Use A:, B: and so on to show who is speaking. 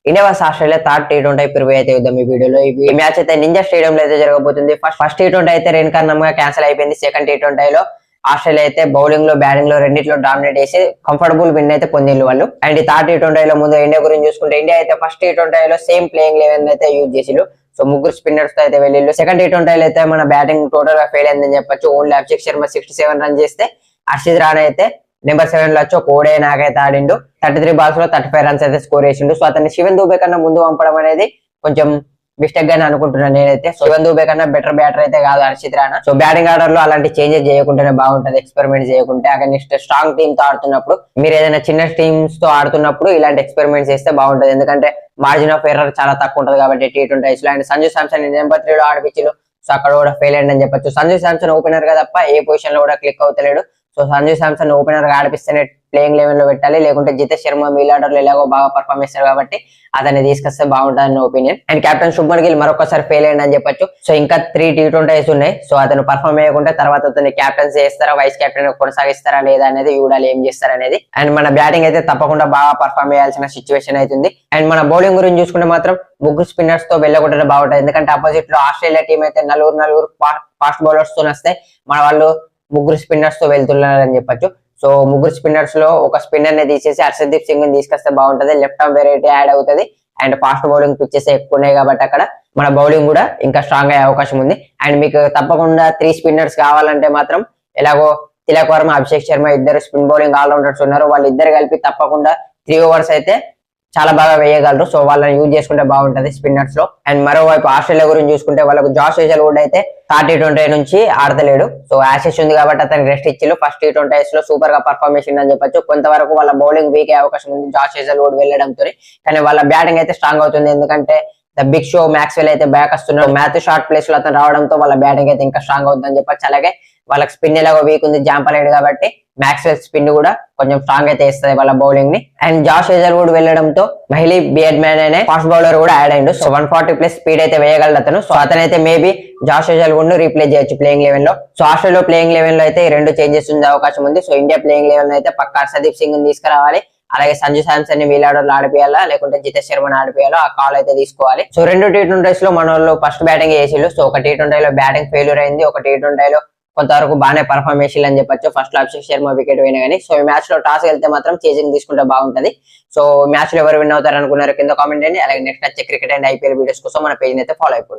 A: India versus Australia third T20 preview అయితే చూద్దాం ఈ వీడియోలో. ఈ మ్యాచ్ అయితే నింజా స్టేడియం లో అయితే జరగబోతుంది. ఫస్ట్ T20 అయితే రేన్ కారణంగా క్యాన్సిల్ అయిపోయింది. సెకండ్ T20 లో ఆస్ట్రేలియా అయితే బౌలింగ్ లో బ్యాటింగ్ లో రెండిట్లో డామినేట్ చేసి కంఫర్టబుల్ విన్ అయితే పొందిండు వాళ్ళు. అండ్ ఈ థర్డ్ T20 లో ముందు ఇండియా గురించి చూసుకుంటే, ఇండియా అయితే ఫస్ట్ T20 లో సేమ్ ప్లేయింగ్ 11 అయితే యూజ్ చేసిరు. సో ముగ్గురు స్పిన్నర్స్ తో అయితే వెళ్ళిళ్ళు. సెకండ్ T20 లో అయితే మన బ్యాటింగ్ టోటల్ గా ఫెయిల్ అయిందని చెప్పొచ్చు. ఓన్లీ అభిషేక్ శర్మ 67 రన్ చేస్తే, హర్షిత్ రాణా అయితే నెంబర్ 7 లో వచ్చి ఒక ఓడే నాకైతే ఆడిండు. 33 బాల్స్ లో 35 రన్స్ అయితే స్కోర్ చేసిండు. సో అతన్ని శివన్ దూబే కన్నా ముందు పంపడం అనేది కొంచెం మిస్టేక్ గానే అనుకుంటున్నాను నేనైతే. శివన్ దూబే కన్నా బెటర్ బ్యాటర్ అయితే కాదు Harshit Rana. So batting order లో అలాంటి చేంజెస్ చేయకుంటేనే బాగుంటది, ఎక్స్పెరిమెంట్ చేయకుంటే. అక్కడ నెక్స్ట్ స్ట్రాంగ్ టీమ్ తో ఆడుతున్నప్పుడు, మీరు ఏదైనా చిన్న టీమ్స్ తో ఆడుతున్నప్పుడు ఇలాంటి ఎక్స్పెరిమెంట్స్ చేస్తే బాగుంటది. ఎందుకంటే మార్జిన్ ఆఫ్ ఎర్రర్ చాలా తక్కువ ఉంటది కాబట్టి T20 లో. అండ్ సంజు శాంసన్ నెంబర్ 3 లో ఆడిపించారు. సో అక్కడ కూడా ఫెయిల్ అయ్యింది అని చెప్పొచ్చు. సంజు శాంసన్ ఓపెనర్ గా తప్ప ఏ పొజిషన్ లో కూడా క్లిక్ అవుతలేడు. సో సంజు శాంసన్ ఓపెనర్ గా ఆడిపిస్తేనే ప్లేయింగ్ 11 లో పెట్టాలి, లేకుంటే జితేష్ శర్మ మిడిల్ ఆర్డర్ లో ఎలాగో బాగా పర్ఫార్మ్ చేస్తారు కాబట్టి అతన్ని తీసుకొస్తే బాగుంటుంది నా opinion. And captain Shubman Gill మరొకసారి ఫెయిల్ అయ్యింది అని చెప్పొచ్చు. సో ఇంకా 3 T20s ఉన్నాయి. సో అతను పర్ఫార్మ్ చేయకుంటే తర్వాత అతన్ని కెప్టెన్స్ చేస్తారా, వైస్ కెప్టెన్ కొనసాగిస్తారా లేదా అనేది చూడాలి, ఏం చేస్తారు అనేది. అండ్ మన బ్యాటింగ్ అయితే తప్పకుండా బాగా పర్ఫార్మ్ చేయాల్సిన సిచ్యువేషన్ అవుతుంది. అండ్ మన బౌలింగ్ గురించి చూసుకుంటే మాత్రం ముగ్గురు స్పిన్నర్స్ తో వెళ్ళకుంటే బాగుంటుంది. ఎందుకంటే ఆపోజిట్ లో ఆస్ట్రేలియా టీం అయితే నలుగురు ఫాస్ట్ బౌలర్స్ తో వస్తే, మన వాళ్ళు ముగ్గురు స్పిన్నర్స్ తో వెళ్తున్నారని చెప్పొచ్చు. సో ముగ్గురు స్పిన్నర్స్ లో ఒక స్పిన్నర్ ని తీసేసి హర్షదీప్ సింగ్ ని తీసుకొస్తే బాగుంటది. లెఫ్ట్ ఆర్మ్ వెరైటీ యాడ్ అవుతుంది. అండ్ ఫాస్ట్ బౌలింగ్ పిచ్చెస్ ఎక్కువ ఉన్నాయి కాబట్టి అక్కడ మన బౌలింగ్ కూడా ఇంకా స్ట్రాంగ్ అయ్యే అవకాశం ఉంది. అండ్ మీకు తప్పకుండా 3 స్పిన్నర్స్ కావాలంటే మాత్రం ఎలాగో తిలక్ వర్మ, అభిషేక్ శర్మ ఇద్దరు స్పిన్ బౌలింగ్ ఆల్రౌండర్స్ ఉన్నారు. వాళ్ళు ఇద్దరు కలిపి తప్పకుండా 3 overs అయితే చాలా బాగా వేయగలరు. సో వాళ్ళని యూజ్ చేసుకుంటే బాగుంటది స్పిన్నర్స్ లో. అండ్ మరోవైపు ఆస్ట్రేలియా గురించి చూసుకుంటే, వాళ్ళకు జాష్ హేజల్వుడ్ అయితే థర్డ్ T20 నుంచి ఆడతలేడు. సో యాషెస్ ఉంది కాబట్టి అతనికి రెస్ట్ ఇచ్చిళ్ళు. ఫస్ట్ T20s లో సూపర్ గా పర్ఫార్మ్ చేసిందని చెప్పొచ్చు. కొంతవరకు వాళ్ళ బౌలింగ్ వీక్ అయ్యే అవకాశం ఉంది జాష్ హేజల్వుడ్ వెళ్ళడంతో. కానీ వాళ్ళ బ్యాటింగ్ అయితే స్ట్రాంగ్ అవుతుంది. ఎందుకంటే ద బిగ్ షో మ్యాక్స్వెల్ అయితే బ్యాక్ వస్తున్నారు. మ్యాథ్యూ షార్ట్ ప్లేస్ లో అతను రావడంతో వాళ్ళ బ్యాటింగ్ అయితే ఇంకా స్ట్రాంగ్ అవుతుందని చెప్పొచ్చు. అలాగే వాళ్ళకి స్పిన్ ఎలాగో వీక్ ఉంది జాంపలేడు కాబట్టి మ్యాక్స్వెల్ స్పిన్ కూడా కొంచెం స్ట్రాంగ్ అయితే ఇస్తుంది వాళ్ళ బౌలింగ్ ని. అండ్ జాష్ హేజల్వుడ్ వెళ్ళడంతో మహిళీ బియర్డ్మ్యాన్ అనే ఫాస్ట్ బౌలర్ కూడా యాడ్ అయ్యిండు. సో 140+ స్పీడ్ అయితే వేయగలడు అతను. సో అతనైతే మేబీ జాష్ హేజల్వుడ్ ను రీప్లేస్ చేయొచ్చు ప్లేయింగ్ 11 లో. సో ఆస్ట్రేలియా ప్లేయింగ్ 11 లో అయితే ఈ 2 చేంజెస్ ఉండే అవకాశం ఉంది. సో ఇండియా ప్లేయింగ్ 11 లో అయితే పక్కా హర్షదీప్ సింగ్ ని తీసుకురావాలి, అలాగే సంజు శాంసన్ ని వీల్ ఆర్డర్ లో ఆడిపియాలా, లేకుంటే జితేష్ శర్మని ఆడిపియాలో ఆ కాల్ అయితే తీసుకోవాలి. సో 2 T20s లో మన వాళ్ళు ఫస్ట్ బ్యాటింగ్ చేసిళ్ళు. సో ఒక T20 లో బ్యాటింగ్ ఫెయిల్యూర్ అయింది, ఒక T20 లో కొంతవరకు బాగానే పర్ఫార్మ్ చేసి అని చెప్పొచ్చు. ఫస్ట్ లో అభిషేక్ శర్మ వికెట్ పోయినా కానీ. సో ఈ మ్యాచ్ లో టాస్ వెళ్తే మాత్రం చేజింగ్ తీసుకుంటే బాగుంటది. సో మ్యాచ్ లో ఎవరు విన్ అవుతారు అనుకున్నారు కింద కామెంట్ చేయండి. అలాగే నెక్స్ట్ వచ్చే క్రికెట్ అండ్ IPL వీడియోస్ కోసం మన పేజ్ అయితే ఫాలో అయిపోండి.